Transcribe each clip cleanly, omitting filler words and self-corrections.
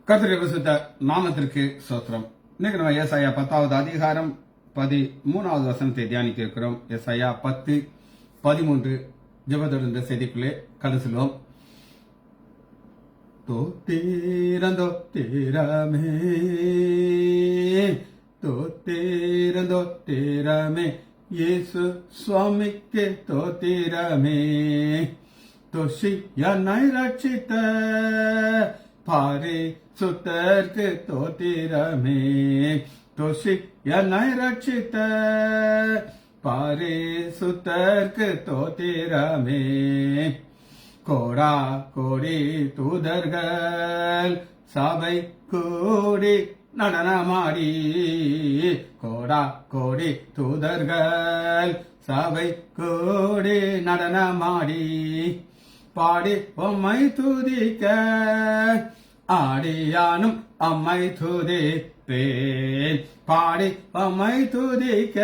கர்த்தருடைய பரிசுத்த நாமத்திற்கு ஸ்தோத்திரம். இன்னைக்கு நம்ம ஏசாயா 10வது அதிகாரம் 13வது வசனத்தை தியானிக்க இருக்கிறோம். ஏசாயா 10:13 ஜெபத்தோடு இந்த செய்திக்குள்ளே கடந்து செல்வோம். தோத்திரமே தோத்திரமே இயேசு சுவாமிக்கு தோத்திரமே தோஷியனை ரட்சித்த பாரி சுத்தர்க்கு தோத்திரமே தோஷியனை ரட்சித்த பாரி சுத்தர்க்கு தோத்திரமே கோடா கோடி தூதர்கள் சபை கூடி நடனமாடி கோடா கோடி தூதர்கள் சபை கூடி நடனமாடி பாடி உம்மை துதிக்க ஆடியானும் அம்மை துதிப்பேன் பாடி உம்மை துதிக்க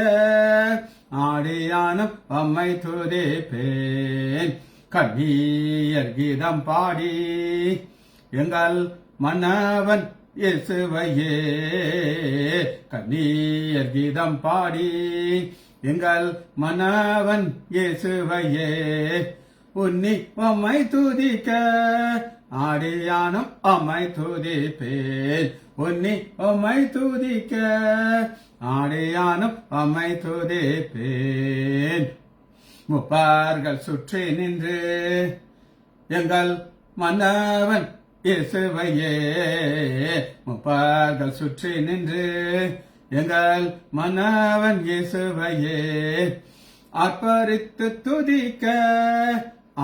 ஆடியானும் அம்மை துதிப்பேன் கண்ணீர் கீதம் பாடி எங்கள் மன்னவன் இயேசுவையே கண்ணீர் கீதம் பாடி எங்கள் மன்னவன் இயேசுவையே உன்னி அம்மை துதிக்க ஆடியானும் அம்மை துதிப்பேன் உன்னி அம்மை துதிக்க ஆடியானும் அம்மை துதிப்பேன் முப்பார்கள் சுற்றி நின்று எங்கள் மன்னவன் இயேசுவையே முப்பார்கள் சுற்றி நின்று எங்கள் மன்னவன் இயேசுவையே அர்ப்பரித்து துதிக்க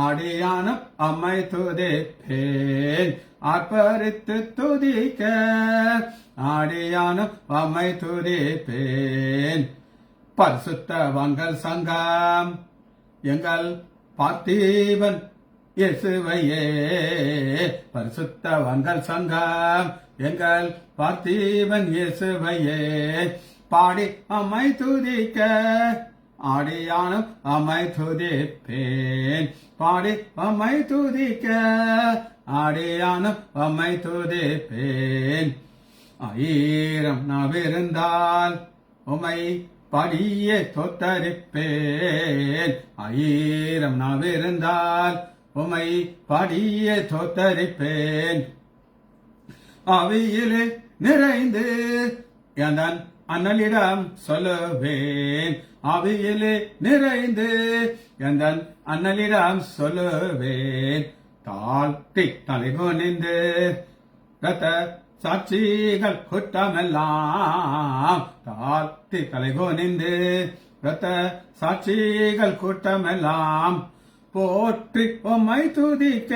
ஆடியானும் அம்மை துதிப்பேன் அர்ப்பரித்து துதிக்க ஆடியானும் அம்மை துதிப்பேன் பரிசுத்தவான்கள் சங்கம் எங்கள் பார்த்தீபன் இயேசுவையே பரிசுத்தவான்கள் சங்கம் எங்கள் பார்த்தீபன் இயேசுவையே பாடி அம்மை துதிக்க ஆடியானும் அம்மை துதிப்பேன் பாடி அம்மை துதிக்க ஆடியானும் அம்மை துதிப்பேன் ஆயிரம் நாவிருந்தால் உம்மை படியே தோத்தரிப்பேன் ஆயிரம் நாவிருந்தால் உம்மை படியே தோத்தரிப்பேன் அவையிலே நிறைந்து எந்தன் அண்ணலிடம் சொல்லுவேன் அவையிலே நிறைந்து எந்தன் அண்ணலிடம் சொல்லுவேன் தாழ்த்தி தலைகுனிந்து ரத்த சாட்சிகள் கூட்டமெல்லாம் தாழ்த்தி தலைகுனிந்து ரத்த சாட்சிகள் கூட்டமெல்லாம் போற்றி உம்மை துதிக்க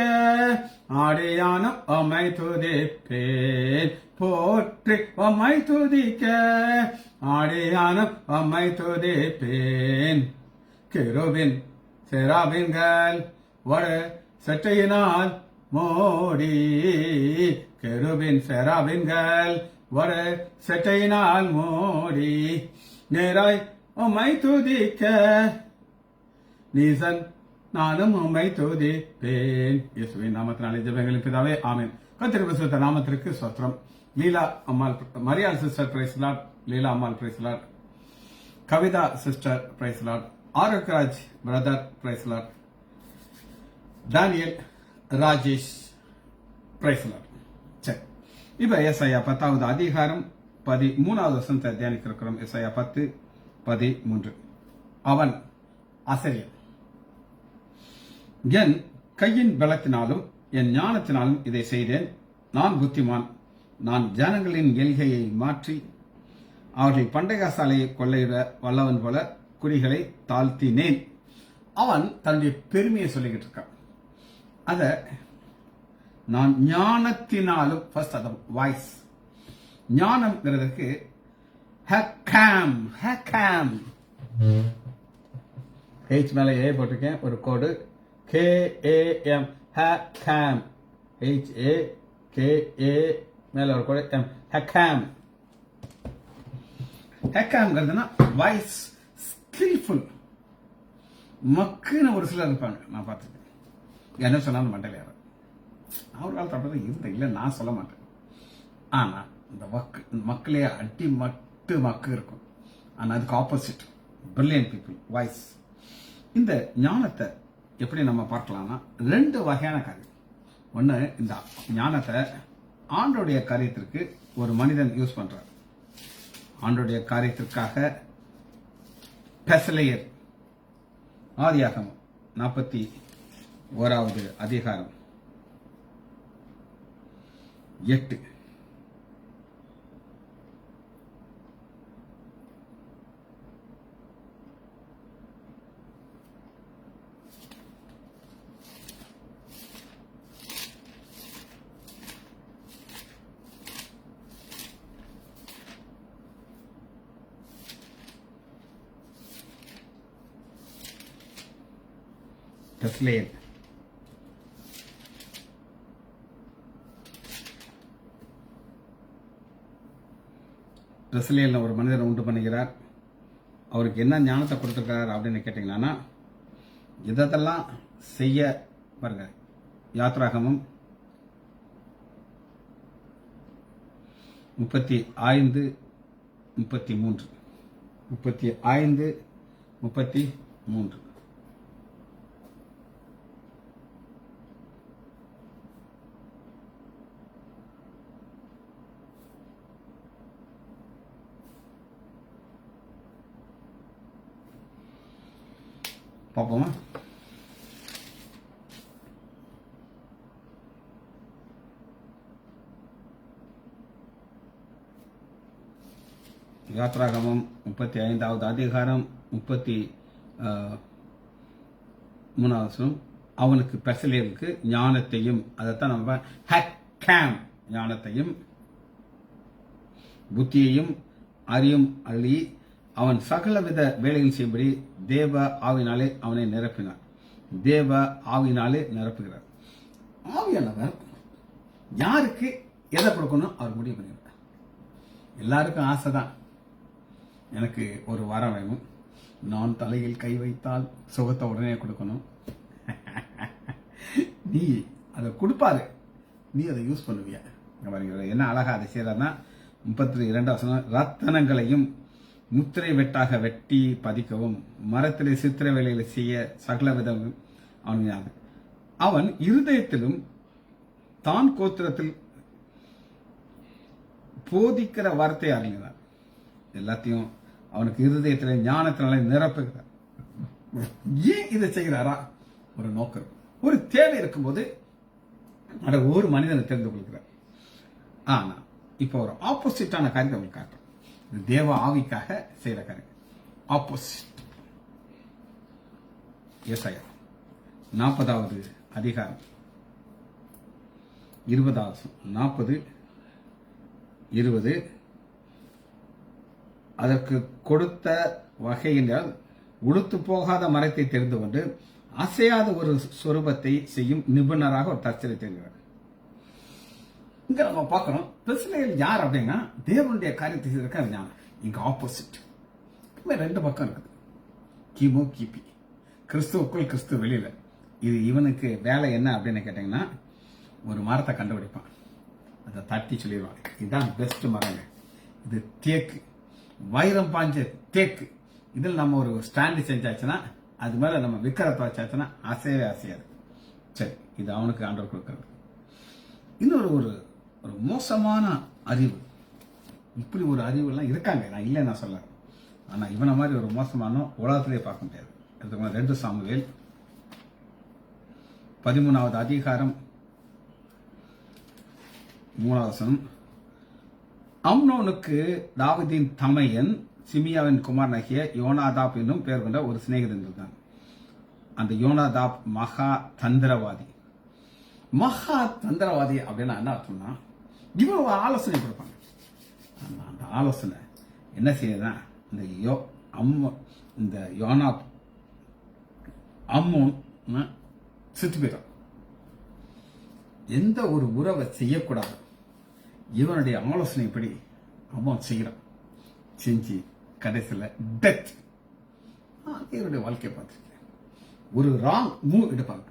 ஆடியானும் உம்மை துதிப்பேன் போற்றி உம்மை துதிக்க ஆடியானும் உம்மை துதிப்பேன் கெரூபின் செராபின்கள் வட சட்டையினால் மோடி கெரூபின் செராபின்கள் வட சட்டையினால் மோடி நேராய் உம்மை துதிக்க நீசன் நானும் உம்மை துதிப்பேன். இயேசுவின் நாமத்தினாலே ஜெபங்களின் பிதாவே ஆமென். கர்த்தருடைய பரிசுத்த நாமத்திற்கு ஸ்தோத்திரம். Leela Ammal Mariyal sister praise lord, Leela Ammal praise lord, Kavitha sister praise lord, Arockiaraj brother praise lord, Daniel Rajesh praise lord. சரி, இப்ப ஏசாயா 10வது அதிகாரம் 13வது வசனத்தை தியானிக்க இருக்கிறோம். ஏசாயா 10:13 அவன் ஆசிரியர் என் கையின் பலத்தினாலும் என் ஞானத்தினாலும் இதை செய்தேன். நான் புத்திமான். நான் ஜனங்களின் எல்கையை மாற்றி அவர்களை பண்டைய சாலையை கொள்ளையிட வல்லவன் போல குடிகளை தாழ்த்தினேன். அவன் தன்னுடைய பெருமையை சொல்லிக்கிட்டு இருக்கான். அத நான் ஞானத்தினாலும் ஃபர்ஸ்ட் அத வாய்ஸ் ஞானம்ங்கிறதுக்கு ஹக்காம் ஹக்காம் ஹெச் மேல ஏ போட்டிருக்கேன் ஒரு கோடு KAM ஹக்காம் HAKA மேல ஒரு கோடு M ஹக்காம் ஹக்காம்ங்கிறதுனா வாய்ஸ் ஸ்கில்ஃபுல் மக்குன்னு ஒரு சிலர் இருப்பாங்க. நான் பார்த்துருக்கேன். என்ன சொன்னாலும் மண்டல யாரும் அவர் காலத்தில் அப்படிதான் இருந்தேன். இல்லை நான் சொல்ல மாட்டேன். ஆனா இந்த மக்களே அடி மக்கு இருக்கும். ஆனா அதுக்கு ஆப்போசிட் பிரில்லியன்ட் பீப்புள் வாய்ஸ். இந்த ஞானத்தை எப்படி நம்ம பார்க்கலாம்னா 2 வகையான காரியம். ஒன்று, இந்த ஞானத்தை ஆண்டோடைய காரியத்திற்கு ஒரு மனிதன் யூஸ் பண்றார். ஆண்டோடைய காரியத்திற்காக பெசலேயர் ஆதியாகமம் 41வது அதிகாரம் 8. பெத்லெஹேம். பெத்லெஹேம்ல ஒரு மனிதரை உண்டு பண்ணுகிறார். அவருக்கு என்ன ஞானத்தை கொடுத்திருக்கிறார் அப்படின்னு கேட்டீங்கன்னா, இதெல்லாம் செய்ய பாருங்க. யாத்ராகமம் 35:33. பார்ப்போமா? யாத்ராகமம் 35வது அதிகாரம் 33 அவனுக்கு பெசலேலுக்கு ஞானத்தையும், அதைத்தான் நம்ம ஹக்கேம் ஞானத்தையும் புத்தியையும் அறியும் அள்ளி அவன் சகலவித வேலைகள் செய்யும்படி தேவ ஆவினாலே அவனை நிரப்பினார். தேவ ஆவினாலே நிரப்புகிறார். ஆவியானவர் யாருக்கு எதை கொடுக்கணும் அவர் முடிவு பண்ணிருக்கார். எல்லாருக்கும் ஆசைதான், எனக்கு ஒரு வரம் வேணும், நான் தலையில் கை வைத்தால் சுகத்தை உடனே கொடுக்கணும். நீ அதை கொடுப்பாரு, நீ அதை யூஸ் பண்ணுவிய. என்ன அழகா அதை செய்யறா 32 ரத்தனங்களையும் முத்திரை வெட்டாக வெட்டி பதிக்கவும் மரத்திலே சித்திர வேலைகளை செய்ய சகல விதம் அவன் இருதயத்திலும் தான் கோத்திரத்தில் போதிக்கிற வார்த்தை அறிஞர். எல்லாத்தையும் அவனுக்கு இருதயத்தில் ஞானத்தினால நிரப்புகிறார். ஏன் இதை செய்கிறாரா? ஒரு நோக்கம், ஒரு தேவை இருக்கும்போது அதை ஒரு மனிதனை தெரிந்து கொள்கிறார். ஆனா இப்போ ஒரு ஆப்போசிட்டான காரியத்தை அவங்களுக்கு காட்டுறோம். தேவ ஆவிக்காக செய்யற காரியம் ஆப்போசிட். ஏசாயா 40வது அதிகாரம் 40:20 அதற்கு கொடுத்த வகை என்றால் உடுத்து போகாத மரத்தை தெரிந்து கொண்டு அசையாத ஒரு சொரூபத்தை செய்யும் நிபுணராக ஒரு தற்செயலை தெரிகிறார். இங்க நம்ம பார்க்கிறோம் பெத்லெஹேம் யார் அப்படின்னா தேவனுடைய காரியத்தை செய்திருக்க ஞானம். இங்க ஆப்போசிட். 2 பக்கம் இருக்குது, கிமு கிபி, கிறிஸ்துவுக்குள் கிறிஸ்து வெளியில. இது இவனுக்கு வேலை என்ன அப்படின்னு கேட்டீங்கன்னா, ஒரு மரத்தை கண்டுபிடிப்பான், அதை தட்டி சொல்லிடுவான், இதுதான் பெஸ்ட் மரங்க, இது தேக்கு, வைரம் பாஞ்ச தேக்கு, இதில் நம்ம ஒரு ஸ்டாண்டு செஞ்சாச்சுன்னா அது மேல நம்ம விக்கிரத்தை வச்சாச்சுன்னா அசையவே அசையாது. சரி, இது அவனுக்கு ஆண்டவர் கொடுக்கிறது. இன்னொரு ஒரு மோசமான அறிவு. இப்படி ஒரு அறிவு எல்லாம் இருக்காங்க, நான் இல்லை நான் சொல்ல. ஆனா இவனை மாதிரி ஒரு மோசமான உலகத்திலே பார்க்க முடியாது. 2 சாமுவேல் 13வது அதிகாரம் 3 அம்னோனுக்கு தாவீதின் தமையன் சிமியாவின் குமாரனாகிய யோனாதாப் என்னும் பெயர் கொண்ட ஒரு சிநேகிதன் இருந்தான். அந்த யோனாதாப் மகா தந்திரவாதி. மகா தந்திரவாதி அப்படின்னா என்ன அர்த்தம்னா, இவன் ஒரு ஆலோசனை கொடுப்பாங்க. அந்த ஆலோசனை என்ன செய்யுதுன்னா, இந்த யோனாப் அம்மோன் செத்து போயிட்டான். எந்த ஒரு உறவை செய்யக்கூடாது, இவனுடைய ஆலோசனைப்படி அம்மோன் செய்யறான். செஞ்சு கடைசியில் டெத். இவருடைய வாழ்க்கையை பார்த்துருக்கேன். ஒரு ராங் மூவ் எடுப்பாங்க.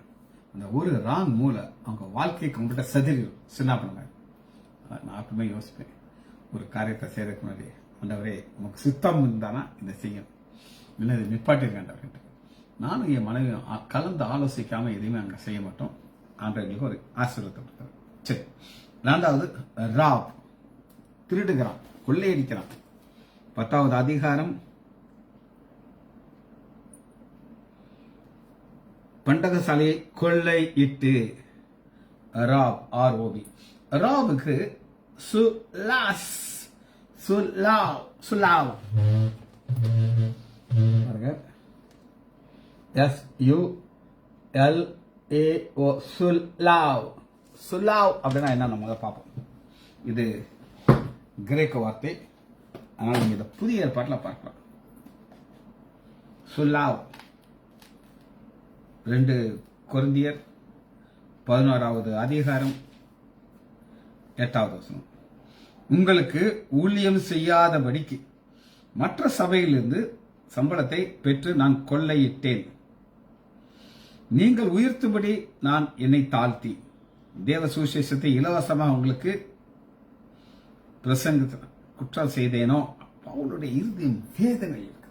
அந்த ஒரு ராங் மூவ்ல அவங்க வாழ்க்கையை கம்ப்ளீட்டா சதிரிடும், சின்ன பண்ணாங்க. நான் அப்பவுமே யோசிப்பேன், ஒரு காரியத்தை செய்யறதுக்கு முன்னாடி ஆண்டவரே உனக்கு சித்தம் இருந்தானா இதை செய்யும், இல்லை இதை நிப்பாட்டிருக்கேன். நானும் என் மனைவியும் கலந்து ஆலோசிக்காம எதையுமே அங்கே செய்ய மாட்டோம். ஆண்டவர்களுக்கு ஒரு ஆசீர்வாதத்தை கொடுத்தாரு. சரி, 2வது ராப், திருடுகிறான், கொள்ளையடிக்கிறான். 10வது அதிகாரம் பண்டகசாலையை கொள்ளையிட்டு ராப், ROB. ராபுக்கு சுலாஸ், சுலாவ், சுலாவ் SULAO, சுலாவ். சுலாவ் அப்படின்னா என்ன நம்ம பார்ப்போம். இது கிரேக்க வார்த்தை, அதனால நீங்க இதை புதிய ஏற்பாட்டில் பார்க்கலாம். சுலாவ் 2 கொரிந்தியர் 11வது அதிகாரம் 8வது வசனம். உங்களுக்கு ஊழியம் செய்யாதபடிக்கு மற்ற சபையிலிருந்து சம்பளத்தை பெற்று நான் கொள்ளையிட்டேன். நீங்கள் உயர்த்தும்படி நான் என்னை தாழ்த்தி தேவ சுவிசேஷத்தை இலவசமாக உங்களுக்கு பிரசங்க குற்றம் செய்தேனோ. அவளுடைய இறுதியும் வேதனை இருக்கு.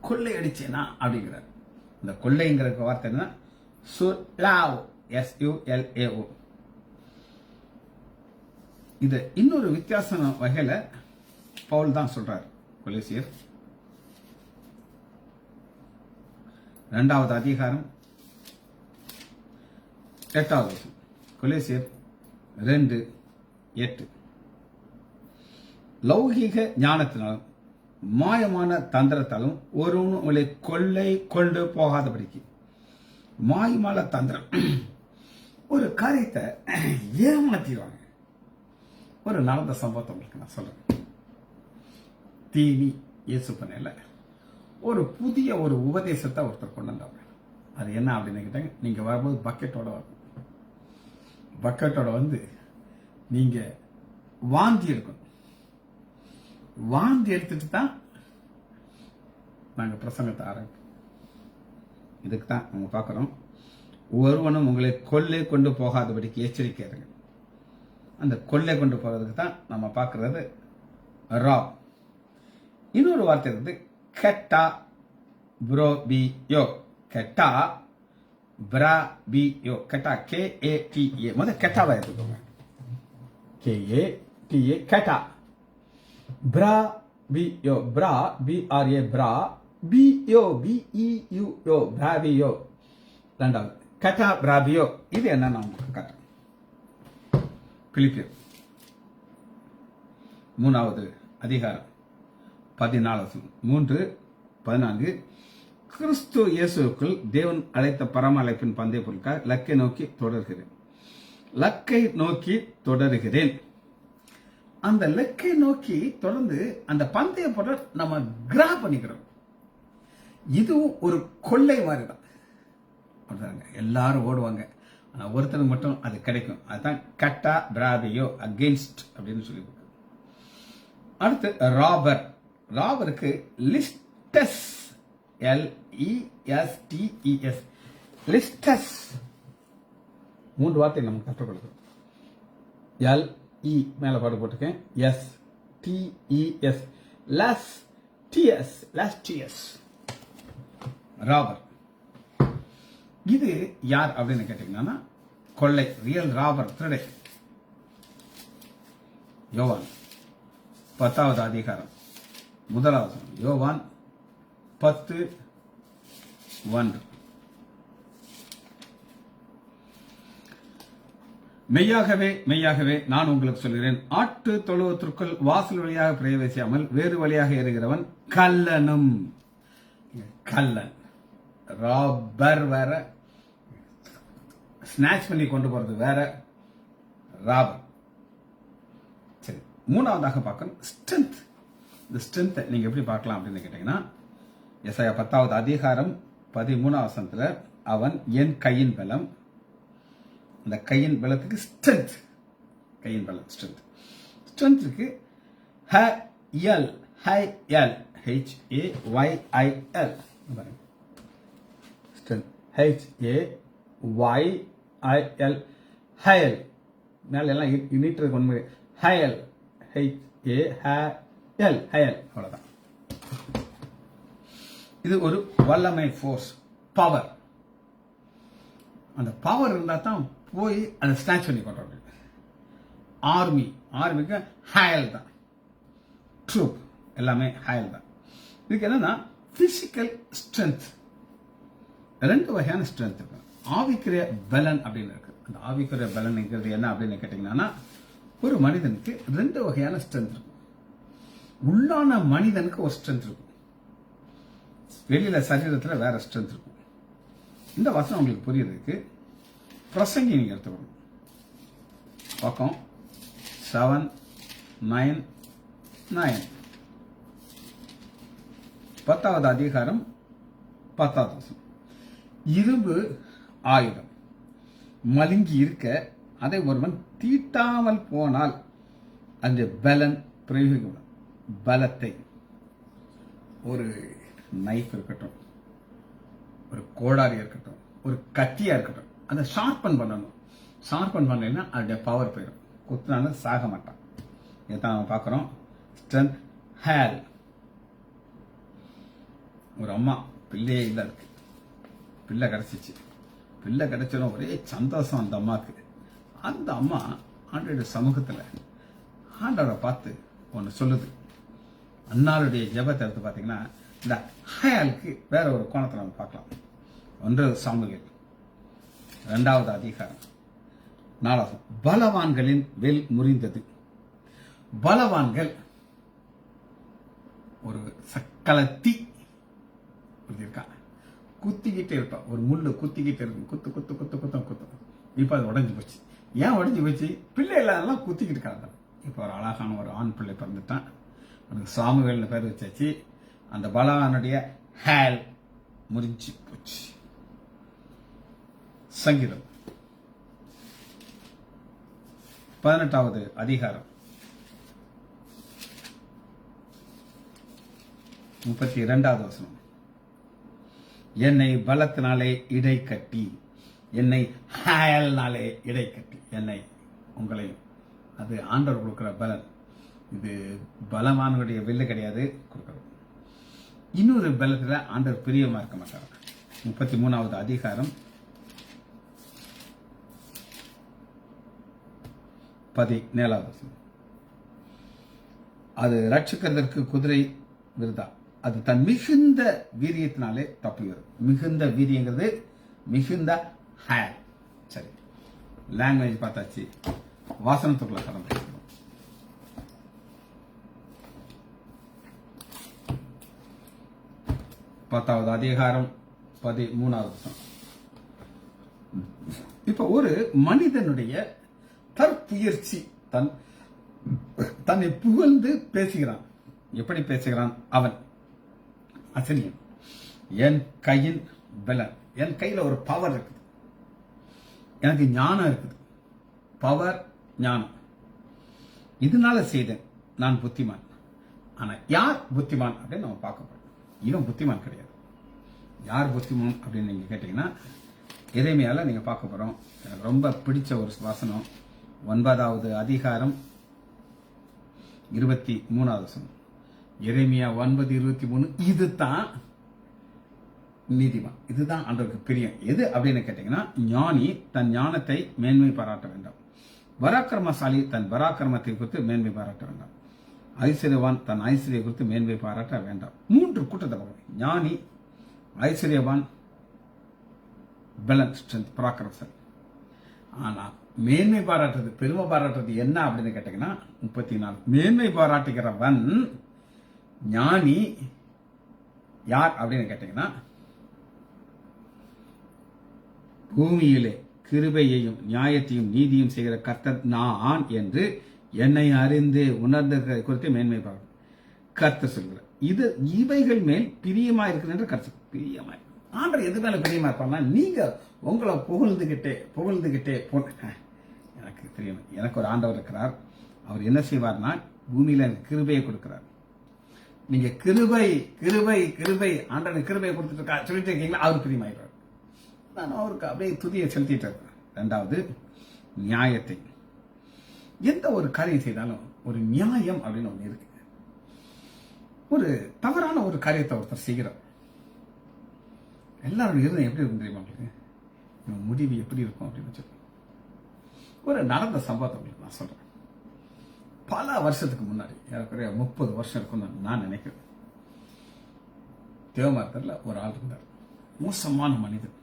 கொள்ளை அடிச்சேனா அப்படிங்கிறார். இந்த கொள்ளைங்கிற வார்த்தை என்ன? சுலாவ், SULAO. இது இன்னொரு வித்தியாச வகையில பவுல் தான் சொல்றார். கொலோசியர் 2வது அதிகாரம் 8வது வசனம். கொலோசியர் 2:8. லௌகீக ஞானத்தினாலும் மாயமான தந்திரத்தாலும் ஒருவனும் உங்களை கொள்ளை கொண்டு போகாதபடிக்கு. மாயமான தந்திரம், ஒரு காரியத்தை ஏமாத்திடுவாங்க. ஒரு நடந்த சம்பவத்தை உங்களுக்கு நான் சொல்றேன். தீனி இயேசு பண்ணல ஒரு புதிய ஒரு உபதேசத்தை ஒருத்தர் கொண்டு வந்தாங்க. அது என்ன அப்படின்னு கேட்டாங்க. நீங்க வரும்போது பக்கெட்டோட வரணும். பக்கெட்டோட வந்து நீங்க வாந்தி எடுக்கணும். வாந்தி எடுத்துட்டு தான் நாங்க பிரசங்கத்தை ஆரம்பிப்போம். இதுக்கு தான் நம்ம பார்க்கிறோம். ஒருவனும் உங்களை கொள்ளை கொண்டு போகாதபடிக்கு எச்சரிக்கை இருங்க. அந்த கொள்ளை கொண்டு போறதுக்கு தான் நம்ம பார்க்கறது ராப். இன்னொரு வார்த்தை இருந்து கெட்டா ப்ரோபியோ. கெட்டா பிராபியோ. கெட்டா KATA. முதல்ல கெட்டாவா எடுத்துக்கோங்க. KATA கெட்டா. பிராபியோ. பிரா BRA பிரா. BO BEUO பிராபியோ. 2வது கெட்டா பிராபியோ. இது என்னன்னு உங்களுக்கு காட்டுறேன். பிலிப்பியர் 3வது அதிகாரம் 14 கிறிஸ்து இயேசுக்குள் தேவன் அழைத்த பரம அழைப்பின் பந்தய பொருட்கள் லக்கை நோக்கி தொடர்கிறேன். அந்த லக்கை நோக்கி தொடர்ந்து அந்த பந்தய பொருள் நம்ம கிரா பண்ணிக்கிறோம். இதுவும் ஒரு கொள்ளை மாதிரிதான். எல்லாரும் ஓடுவாங்க, ஒருத்தருக்கு மட்டும் அது கிடைக்கும். அதுதான் கட்டா பிராபியோ, அகெயின்ஸ்ட் அப்படின்னு சொல்லி. அடுத்து ராபர். ராபருக்கு லிஸ்டஸ், LESTES, லிஸ்டஸ். 3 வார்த்தை நமக்கு கற்றுக்கொள்ளும். LE மேல பாடு போட்டிருக்கேன். STES, லாஸ்டியஸ். ராபர். இது யார் அப்படின்னு கேட்டீங்கன்னா கொள்ளை, ரியல் ராபர், திருடை. யோவான் 10வது அதிகாரம் 1வது. யோவான் 10:1. மெய்யாகவே மெய்யாகவே நான் உங்களுக்கு சொல்கிறேன், ஆட்டு தொழுவத்திற்குள் வாசல் வழியாக பிரவேசியாமல் வேறு வழியாக ஏறுகிறவன் கள்ளனும். கள்ளன், ராபர் வேற, ஸ்நாச் பண்ணி கொண்டு போறது வேற, ராபர். சரி, 3வதாக பார்க்கணும் ஸ்ட்ரென்த். இந்த ஸ்ட்ரென்த் நீங்க எப்படி பார்க்கலாம் அப்படின்னு கேட்டீங்கன்னா, எசாயா 10வது அதிகாரம் 13வது வசனத்துல அவன் என் கையின் பலம். அந்த கையின் பலத்துக்கு ஸ்ட்ரென்த், கையின் பலம் ஸ்ட்ரென்த். ஸ்ட்ரென்த்துக்கு HAYL, HAYL ஸ்ட்ரென்த், HAYL, ஹயல். மேல எல்லாம் நீட்டுறதுக்கு ஒன்று ஹயல், HAL, ஹயல், அவ்வளவுதான். இது ஒரு வல்லமை, ஃபோர்ஸ், பவர். அந்த பவர் இருந்தா தான் போய் அதை ஸ்நாச் பண்ணி கொண்டு வர. ஆர்மிக்கு ஹயல் தான், ட்ரூப் எல்லாமே ஹயல் தான். இதுக்கு என்னன்னா பிசிக்கல் ஸ்ட்ரென்த், 2 வகையான ஸ்ட்ரென்த் இருக்கு. ஆவிக்குரிய பலன் அப்படின்னு இருக்கு. அந்த ஆவிக்குரிய பலன்ங்கிறது என்ன அப்படின்னு கேட்டீங்கன்னா, ஒரு மனிதனுக்கு 2 வகையான ஸ்ட்ரென்த் இருக்கும். உள்ளான மனிதனுக்கு ஒரு ஸ்ட்ரென்த் இருக்கும், வெளியில சரீரத்தில் வேற ஸ்ட்ரென்த் இருக்கும். இந்த வசனம் உங்களுக்கு புரியுறதுக்கு பிரசங்கி நீங்க எடுத்துக்கணும். பக்கம் 799, 10வது அதிகாரம் 10வது வசனம். இரும்பு ஆயுதம் மழுங்கி இருக்க அதை ஒருவன் தீட்டாமல் போனால் அந்த பலன் பிரயோகிக்கும். பலத்தை, ஒரு நைஃப் இருக்கட்டும், ஒரு கோடாரி இருக்கட்டும், ஒரு கத்தியா இருக்கட்டும், அதை ஷார்பன் பண்ணணும். ஷார்பன் பண்ணலைன்னா அதோடைய பவர் போயிடும், குத்துனாலும் சாக மாட்டான். இதான் நம்ம பார்க்குறோம். Strength, Hale. ஒரு அம்மா பிள்ளையே இல்லை, இருக்கு பிள்ளை கிடைச்சிச்சு. பிள்ளை கிடைச்சாலும் ஒரே சந்தோஷம் அந்த அம்மாவுக்கு. அந்த அம்மா ஆண்டவருடைய சமூகத்தில் ஆண்டவரை பார்த்து ஒன்று சொல்லுது. அன்னாருடைய ஜெபத்தை எடுத்து பார்த்தீங்கன்னா இந்த ஹயாலுக்கு வேற ஒரு கோணத்தில் நம்ம பார்க்கலாம். 1 சாமுவேல் 2வது அதிகாரம் 4வது. பலவான்களின் வெல் முறிந்தது. பலவான்கள் ஒரு சக்கலத்தி இருக்காங்க, குத்திக்கிட்டே இருப்பா. ஒரு முள்ளு குத்திக்கிட்டே இருக்கும், குத்து குத்து குத்து குத்தம் குத்தும். இப்ப அது உடஞ்சி போச்சு. ஏன் உடஞ்சி போச்சு? பிள்ளை எல்லாம் குத்திக்கிட்டு இருக்காங்க. இப்ப ஒரு அழகான ஒரு ஆண் பிள்ளை பிறந்துட்டான், அவனுக்கு சாமுவேல்னு பேர் வச்சாச்சு. அந்த பலவானுடைய ஹேல் முறிஞ்சு போச்சு. சங்கீதம் 18வது அதிகாரம் 32வது வசனம். என்னை பலத்தினாலே இடை கட்டி, என்னை ஹயல்னாலே இடை கட்டி, என்னை உங்களையும். அது ஆண்டவர் கொடுக்கிற பலன். இது பலமானுடைய வில்லு கிடையாது கொடுக்கிறது. இன்னொரு பலத்துல ஆண்டவர் பிரியமா இருக்க மாட்டார். 33வது அதிகாரம் 17வது வசனம். அது ரட்சிக்கிறதற்கு குதிரை விருதா, அது தன் மிகுந்த வீரியத்தினாலே தப்புகிறது. மிகுந்த வீரியங்கிறது மிகுந்த ஹேர். சரி, லாங்குவேஜ் பார்த்தாச்சு, வாசனத்துக்குள்ள கடந்து. 10வது அதிகாரம் 13வது வசனம். இப்ப ஒரு மனிதனுடைய தற்புயற்சி, தன்னை புகழ்ந்து பேசுகிறான். எப்படி பேசுகிறான்? அவன் அசனியன். என் கையின் பலன், என் கையில ஒரு பவர் இருக்குது, எனக்கு ஞானம் இருக்குது. பவர், ஞானம், இதனால செய்தேன், நான் புத்திமான். ஆனா யார் புத்திமான் அப்படின்னு நம்ம பார்க்க போறோம். இவன் புத்திமான் கிடையாது. யார் புத்திமான் அப்படின்னு நீங்க கேட்டீங்கன்னா, எரேமியால நீங்க பார்க்க போறோம். எனக்கு ரொம்ப பிடிச்ச ஒரு வசனம், 9வது அதிகாரம் 23வது வசனம். எரேமியா 9:23. இதுதான் நீதிமான், இதுதான் ஆண்டவருக்கு பிரியம். எது அப்படின்னு கேட்டீங்கன்னா, ஞானி தன் ஞானத்தை மேன்மை பாராட்ட வேண்டாம், பராக்கிரமசாலி தன் பராக்கிரமத்தை குறித்து மேன்மை பாராட்ட வேண்டாம், ஐஸ்வர்யவான் தன் ஐஸ்வர்யை குறித்து மேன்மை பாராட்ட வேண்டாம். 3 கூட்டத்தை பார்க்கணும். ஞானி, ஐஸ்வர்யவான், பலன், ஸ்ட்ரென்த், பராக்கிரமசாலி. ஆனா மேன்மை பாராட்டுறது, பெருமை பாராட்டுறது என்ன அப்படின்னு கேட்டீங்கன்னா 34. மேன்மை பாராட்டுகிறவன் ஞானி யார் அப்படின்னு கேட்டீங்கன்னா, பூமியிலே கிருபையையும் நியாயத்தையும் நீதியும் செய்கிற கர்த்தர் நான் என்று என்னை அறிந்து உணர்ந்த குறித்து மேன்மை பாராட்டு கர்த்தர் சொல்கிறார். இது இவைகள் மேல் பிரியமா இருக்கிற கர்த்தர் பிரியமாய். ஆண்டவர் எது மேல பிரியமா இருப்பாங்கன்னா, நீங்க உங்களை புகழ்ந்துகிட்டே எனக்கு தெரியும். எனக்கு ஒரு ஆண்டவர் இருக்கிறார். அவர் என்ன செய்வார்னா, பூமியில எனக்கு கிருபையை கொடுக்கிறார். நீங்க கிருபை கிருபை கிருபை ஆண்டவன் கிருபையை கொடுத்துட்டு சொல்லிட்டு இருக்கீங்களா, அவர் பிரியமாயிடுவார். நான் அவருக்கு அப்படியே துதியை செலுத்திட்டு இருக்கேன். 2வது நியாயத்தை, எந்த ஒரு காரியம் செய்தாலும் ஒரு நியாயம் அப்படின்னு ஒண்ணு இருக்கு. ஒரு தவறான ஒரு காரியத்தை ஒருத்தர் செய்கிறார், எல்லாரும் இருந்தம் எப்படி இருக்கும் தெரியுமா உங்களுக்கு? முடிவு எப்படி இருக்கும் அப்படின்னு வச்சு ஒரு நடந்த சம்பவத்தை உங்களுக்கு நான் சொல்றேன். பல வருஷத்துக்கு முன்னாடி, ஏறக்குறைய 30 வருஷம் இருக்கும்னு நான் நினைக்கிறேன். தேவமார்க்கர்ல ஒரு ஆள் இருந்தார், மோசமான மனிதன்.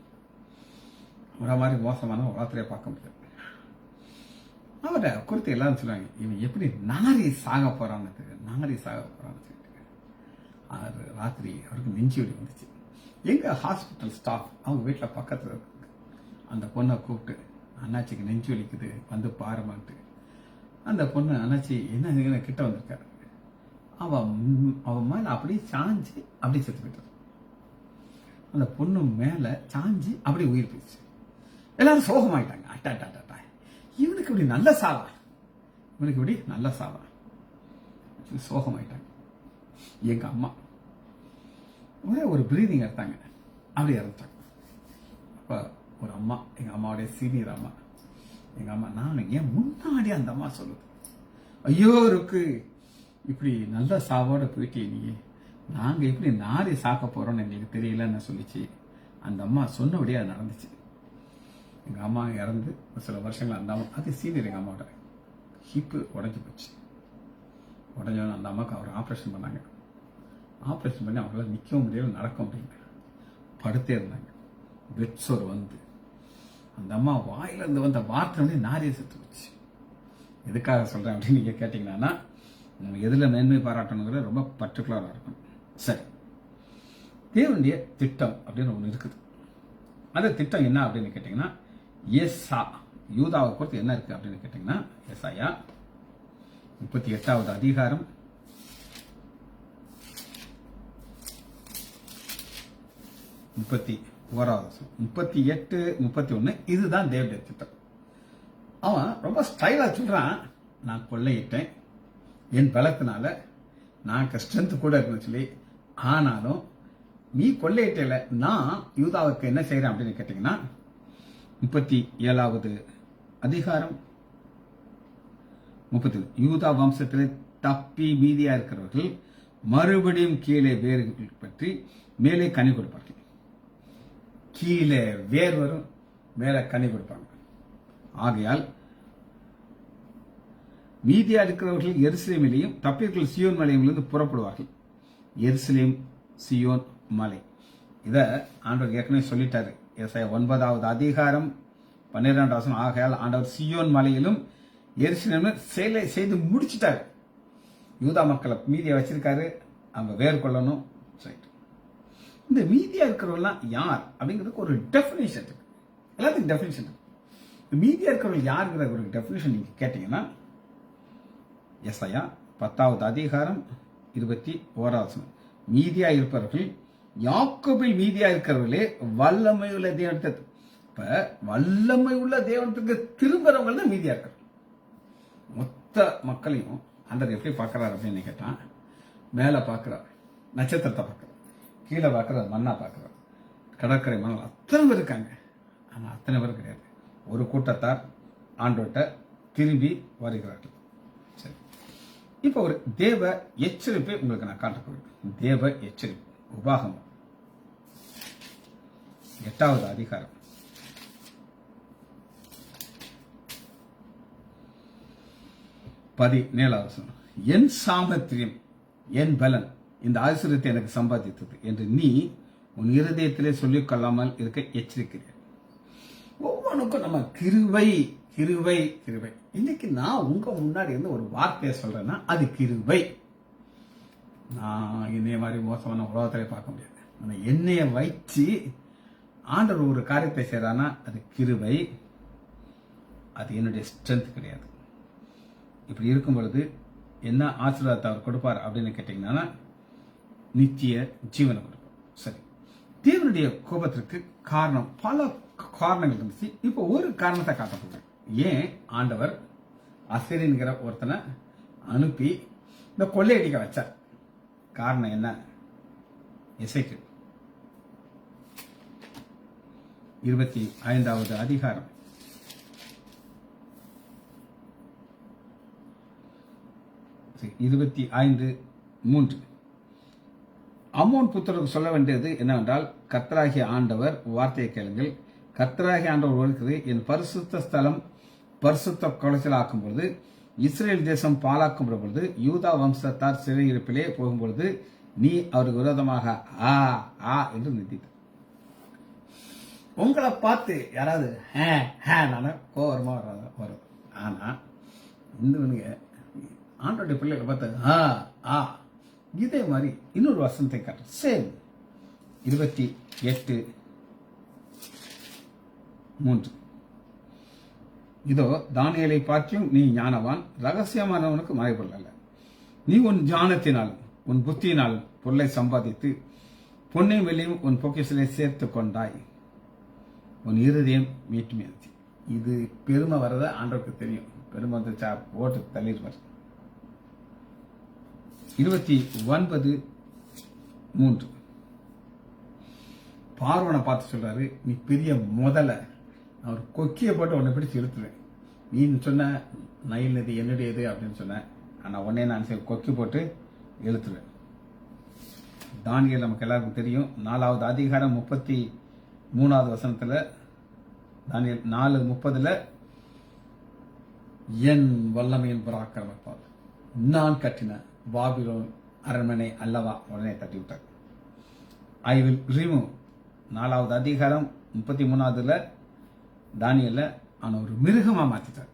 ஒரு மாதிரி மோசமான உலகத்திலே பார்க்க முடியாது. அவரை குறித்து எல்லாரும் சொல்லுவாங்க, இவன் எப்படி நாரி சாக போறான்னு சொல்லிட்டு. ராத்திரி அவருக்கு நெஞ்சு வலி வந்துச்சு. எங்க ஹாஸ்பிட்டல் ஸ்டாஃப் அவங்க வீட்டில் பக்கத்துல அந்த பொண்ணை கூப்பிட்டு, அண்ணாச்சிக்கு நெஞ்சு வலிக்குது வந்து பாருமான்ட்டு. அந்த பொண்ணு, அண்ணாச்சி என்ன கிட்ட வந்திருக்காரு. அவன் மேல அப்படியே சாஞ்சு அப்படியே செத்து போயிட்டார். அந்த பொண்ணு மேல சாஞ்சு அப்படியே உயிர் போயிடுச்சு. எல்லாரும் சோகமாயிட்டாங்க. அட்டா இவனுக்கு இப்படி நல்ல சாவா சோகமாயிட்டாங்க. எங்க அம்மா ஒரே ஒரு பிரீதிங் எடுத்தாங்க, அப்படியே இறந்துட்டாங்க. அப்ப ஒரு அம்மா, எங்க அம்மாவுடைய சீனியர் அம்மா, எங்க அம்மா, நான் ஏன் முன்னாடி அந்த அம்மா சொல்லுது, ஐயோ இருக்கு இப்படி நல்ல சாவோட போயிட்டே நீ, நாங்க எப்படி நாரி சாக்க போறோம்னு எங்களுக்கு தெரியலன்னு சொல்லிச்சு. அந்த அம்மா சொன்னபடியே அது நடந்துச்சு. எங்க அம்மா இறந்து ஒரு சில வருஷங்கள் அந்த அம்மா, அது சீனியர் எங்க அம்மாவோட ஹிப்பு உடஞ்சி போச்சு. உடஞ்சோன்னு அந்த அம்மாவுக்கு அவர் ஆப்ரேஷன் பண்ணாங்க. ஆப்ரேஷன் பண்ணி அவங்களால நிற்கவும் முடியல, நடக்க முடியல, படுத்தே இருந்தாங்க. பெட் சோர் வந்து அந்த அம்மா வாயிலிருந்து வந்த வார்த்தை நாரிய செத்து போச்சு. எதுக்காக சொல்றேன் அப்படின்னு நீங்க கேட்டீங்கன்னா, எதுல மேன்மை பாராட்டணுங்கிறது ரொம்ப பர்டிகுலரா இருக்கும். சரி, தேவனுடைய திட்டம் அப்படின்னு ஒண்ணு இருக்குது. அந்த திட்டம் என்ன அப்படின்னு கேட்டீங்கன்னா, எஸ்ஸா யூதாவை பொறுத்து என்ன இருக்கு அப்படின்னு கேட்டீங்கன்னா, எஸ்ஐயா 38வது அதிகாரம் 31வது 38, 31 இதுதான் தேவனுடைய திட்டம். அவன் ரொம்ப ஸ்டைலா சொல்றான், நான் கொள்ளையிட்டேன், என் பலத்தினால நான் ஸ்ட்ரென்த் கூட இருக்குன்னு சொல்லி. ஆனாலும் நீ கொள்ளையிட்டல, நான் யூதாவுக்கு என்ன செய்யறேன் அப்படின்னு கேட்டீங்கன்னா, 37வது அதிகாரம் 30 யூதா வம்சத்திலே தப்பி மீதியா இருக்கிறவர்கள் மறுபடியும் கீழே வேர்கள் பற்றி மேலே கனி கொடுப்பார்கள். கீழே வேர் வரும், மேலே கனி கொடுப்பாங்க. ஆகையால் மீதியா இருக்கிறவர்கள் எருசலேமிலேயும் தப்பியர்கள் சியோன் மலையிலிருந்து புறப்படுவார்கள். எருசலேம் சியோன் மலை, இத ஆண்டவர் ஏற்கனவே சொல்லிட்டாரு. ஏசாயா 9வது அதிகாரம் 12வது வசனம். ஆகையால் ஆண்டவர் சியோன் மலையிலும் எருசலேமிலும் செயலை செய்து முடிச்சிட்டாரு. யூதா மக்களை மீதியா வச்சிருக்காரு, அவங்க வேர் கொள்ளணும். இந்த மீதியா இருக்கிறவங்கலாம் யார் அப்படிங்கிறதுக்கு ஒரு டெபினிஷன் இருக்கு. எல்லாத்துக்கும் டெபினிஷன் இருக்கு. மீதியா இருக்கிறவங்க யாருங்கிற ஒரு டெபினிஷன் நீங்க கேட்டீங்கன்னா, ஏசாயா 10வது அதிகாரம் 21வது வசனம். மீதியா இருப்பவர்கள் யாக்கோபில் மீதியா இருக்கிறவர்களே வல்லமை உள்ள தேவனத்துக்கு. இப்ப வல்லமை உள்ள தேவனத்துக்கு திரும்புறவங்க தான் மீதியா இருக்கிறார். மொத்த மக்களையும் ஆண்டவர் எப்படி பார்க்கிறார் அப்படின்னு கேட்டான், மேல பார்க்கிறார், நட்சத்திரத்தை பார்க்கிறார், கீழே பார்க்கிறார், மண்ணா பார்க்கிறார், கடற்கரை மணல், அத்தனை பேர் இருக்காங்க. ஆனா அத்தனை பேர் கிடையாது. ஒரு கூட்டத்தார் ஆண்டோட்ட திரும்பி வருகிறார்கள். சரி, இப்ப ஒரு தேவ எச்சரிப்பை உங்களுக்கு நான் காட்ட போகிறேன். தேவ எச்சரிப்பு, உபாகமம் 8வது அதிகாரம் 17வது வசனம். என் சாமர்த்தியம், என் பலன் இந்த ஆசிரியத்தை எனக்கு சம்பாதித்தது என்று நீ உன் இருதயத்திலே சொல்லிக் கொள்ளாமல் இருக்க எச்சரிக்கிறேன். ஒவ்வொன்றுக்கும் நம்ம கிருபை கிருபை கிருபை. இன்னைக்கு நான் உங்க முன்னாடி இருந்து ஒரு வார்த்தையை சொல்றேன்னா அது கிருபை. நான் என்னைய மாதிரி மோசமான உலகத்திலே பார்க்க முடியாது. ஆனா என்னைய வச்சு ஆண்டவர் ஒரு காரியத்தை செய்யறானா அது கிருபை, அது என்னுடைய ஸ்ட்ரென்த் கிடையாது. இப்படி இருக்கும் பொழுது என்ன ஆசீர்வாதத்தை அவர் கொடுப்பார் அப்படின்னு கேட்டீங்கன்னா, நித்திய ஜீவனை கொடுப்பார். சரி, தேவனுடைய கோபத்திற்கு காரணம் பல காரணங்கள் இருந்துச்சு. இப்போ ஒரு காரணத்தை காட்ட போகிறேன். ஏன் ஆண்டவர் அசீரியன்கிற ஒருத்தனை அனுப்பி இந்த கொள்ளையடிக்க வச்சார்? காரணம் என்ன? எசேக்கியேல் 25வது அதிகாரம் 25:3. அம்மோன் புத்திரருக்கு சொல்ல வேண்டியது என்னவென்றால், கர்த்தராகிய ஆண்டவர் வார்த்தையை கேளுங்கள். கர்த்தராகிய ஆண்டவர் வருகிறது, என் பரிசுத்த ஸ்தலம் பரிசுத்த குலைச்சலாக்கும் பொழுது, இஸ்ரேல் தேசம் பாழாக்கும் பொழுது, யூதா வம்சத்தார் சிறையிருப்பிலே போகும் பொழுது, நீ அவருக்கு விரோதமாக ஆ ஆ என்று நிறுத்திட்ட. உங்களை பார்த்து யாராவது கோவரமா வரும். ஆனா இந்த ஆண்டோடைய பிள்ளைகளை பார்த்து ஆ ஆ இதே மாதிரி இன்னொரு வசனத்தை காட்டு. சேம் 28:3. இதோ தானியேலை பார்த்தும் நீ ஞானவான், ரகசியமானவனுக்கு மறைபொருள். நீ உன் ஞானத்தினாலும் உன் புத்தியினாலும் பொருளை சம்பாதித்து பொன்னையும் வெள்ளியும் உன் பொக்கிஷத்திலே சேர்த்து கொண்டாய், உன் இருதயம் மீட்டுமையாச்சு. இது பெருமை வரத ஆண்டவருக்கு தெரியும். பெருமை வந்து ஓட்டு தள்ளிடுவார். 29:3. பார்வனை பார்த்து சொல்றாரு, நீ பெரிய முதல்ல அவர் கொக்கிய போட்டு உன்னை பிடிச்சி இழுத்துவேன். நீ சொன்ன நைல் நதி என்னுடையது அப்படின்னு சொன்ன, ஆனா உடனே நான் கொக்கி போட்டு இழுத்துவேன். தானியேல் நமக்கு எல்லாருக்கும் தெரியும். 4வது அதிகாரம் 33வது வசனத்துல, தானியேல் 4:30, என் வல்லமையின் பராக்கிரமத்தால் நான் கட்டின பாபிலோன் அரண்மனை அல்லவா உடனே தட்டி விட்டார். ஐ வில் ரிமூவ் 4வது அதிகாரம் 33வதுல தானியேல அவனை ஒரு மிருகமா மாத்திட்டார்.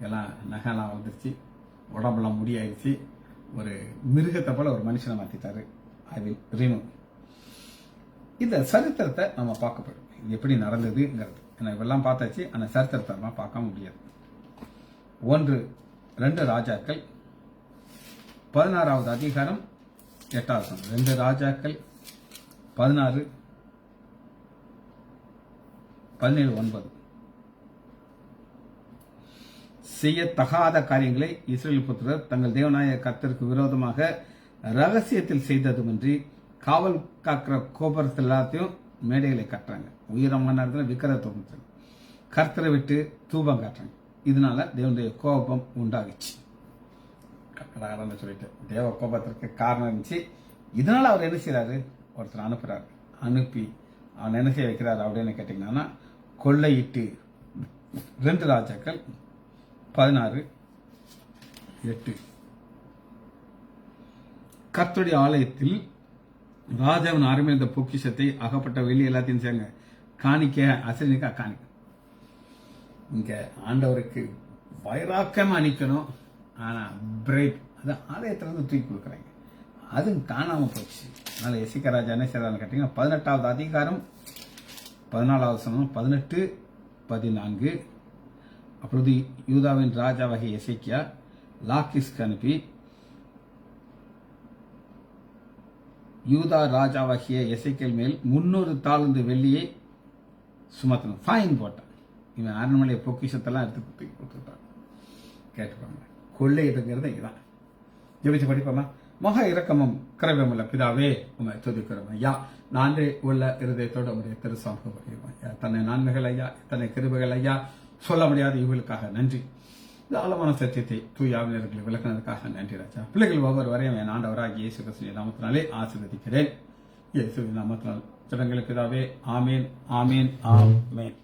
எல்லாம் நகைலாம் வந்துருச்சு, உடம்பெல்லாம் முடியாயிருச்சு, ஒரு மிருகத்தை போல ஒரு மனுஷனை மாத்திட்டாரு. I will remove. இந்த சரித்திரத்தை நம்ம பார்க்க போறோம், இது எப்படி நடந்ததுங்கிறது. இவெல்லாம் பார்த்தாச்சு, அந்த சரித்திரத்தை நம்ம பார்க்க முடியாது. 1-2 ராஜாக்கள் 16வது அதிகாரம் 8வது வசனம். 2 ராஜாக்கள் 16:17-9. செய்யத்தகாத காரியங்களை இஸ்ரவேல் புத்திரர் தங்கள் தேவனாய கர்த்தருக்கு விரோதமாக ரகசியத்தில் செய்ததுமின்றி காவல் காக்கிற கோபுரத்தில் எல்லாத்தையும் மேடைகளை கட்டுறாங்க. உயரமான இடத்துல விக்கிரத்தை கர்த்தரை விட்டு தூபம் காட்டுறாங்க. இதனால தேவனுடைய கோபம் உண்டாகிச்சு. சொல்லிட்டு தேவ கோபத்திற்கு காரணம் இருந்துச்சு. இதனால அவர் என்ன செய்யறாரு, ஒருத்தர் அனுப்புறாரு. அனுப்பி அவன் என்ன செய்ய வைக்கிறாரு அப்படின்னு கேட்டீங்கன்னா, கொள்ளையிட்டு 2 ராஜாக்கள் 16:8. கர்த்தருடைய ஆலயத்தில் ராஜாவின் அருமைந்த பொக்கிஷத்தை அகப்பட்ட வெளி எல்லாத்தையும் சேர்ங்க, காணிக்க அசரிக்கா காணிக்க. இங்க ஆண்டவருக்கு வைராக்கமா நிக்கணும், ஆனா பிரேக் அது ஆலயத்திலிருந்து தூக்கி கொடுக்குறாங்க, அது காணாம போச்சு. அதனால எசேக்கியா ராஜா என்ன செய்யறான்னு கேட்டீங்கன்னா, 18வது அதிகாரம் 14வது வசனம் 18-14. அப்பொழுது யூதாவின் ராஜாவாகிய எசேக்கியா லாக்கிஸ்க்கு அனுப்பி, யூதா ராஜாவாகிய எசேக்கியேல் மேல் 300 தாலந்து வெள்ளியை சுமத்தணும், ஃபைன் போட்டான். இவன் அரண்மனை பொக்கிஷத்தெல்லாம் எடுத்து தூக்கி கொடுத்துட்டான். கேட்டுப்பாங்க, கொள்ளையிடுங்கிறது இதுதான். ஜெபிச்சு படிப்போமா? மகா இரக்கமும் கிருபையுமுள்ள பிதாவே, உண்மை துதிக்கிறோம் ஐயா. நான்கு உள்ள இருதயத்தோடு உடைய திருசாம்பு ஐயா, தன்னை நன்மைகள் ஐயா, தன்னை கிருபைகள் ஐயா, சொல்ல முடியாத இவர்களுக்காக நன்றி. இந்த ஆழமான சத்தியத்தை தூயாவினர்களை விளக்குனதுக்காக நன்றி ராஜா. பிள்ளைகள் ஒவ்வொரு வரையும் என் ஆண்டவராகிய இயேசு கிறிஸ்துவின் நாமத்தினாலே ஆசீர்வதிக்கிறேன். இயேசுவின் நாமத்தினால் ஜெபங்களுக்கு பிதாவே, ஆமேன் ஆமேன் ஆமேன்.